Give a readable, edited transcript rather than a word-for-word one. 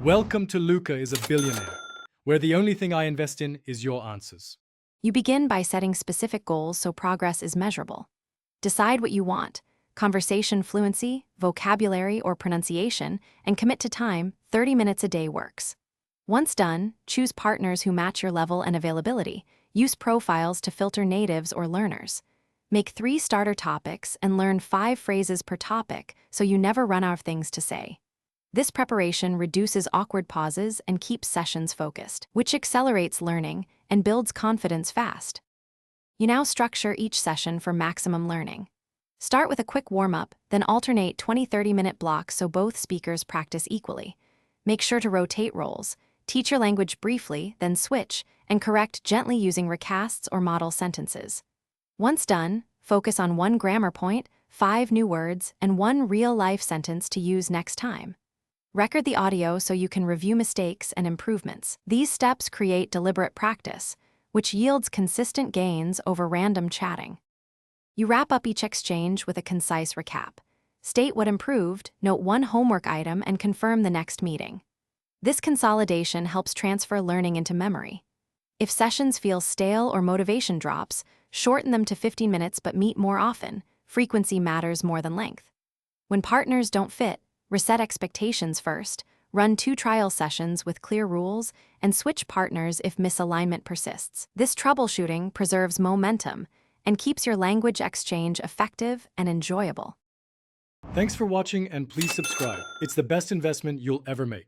Welcome to Luca is a Billionaire, where the only thing I invest in is your answers. You begin by setting specific goals so progress is measurable. Decide what you want: conversation fluency, vocabulary, or pronunciation, and commit to time. 30 minutes a day works. Once done, choose partners who match your level and availability. Use profiles to filter natives or learners. Make 3 starter topics and learn 5 phrases per topic so you never run out of things to say. This preparation reduces awkward pauses and keeps sessions focused, which accelerates learning and builds confidence fast. You now structure each session for maximum learning. Start with a quick warm-up, then alternate 20-30-minute blocks so both speakers practice equally. Make sure to rotate roles. Teach your language briefly, then switch, and correct gently using recasts or model sentences. Once done, focus on 1 grammar point, 5 new words, and 1 real-life sentence to use next time. Record the audio so you can review mistakes and improvements. These steps create deliberate practice, which yields consistent gains over random chatting. You wrap up each exchange with a concise recap. State what improved, note 1 homework item, and confirm the next meeting. This consolidation helps transfer learning into memory. If sessions feel stale or motivation drops, shorten them to 15 minutes but meet more often. Frequency matters more than length. When partners don't fit, reset expectations first, run 2 trial sessions with clear rules, and switch partners if misalignment persists. This troubleshooting preserves momentum and keeps your language exchange effective and enjoyable. Thanks for watching, and please subscribe. It's the best investment you'll ever make.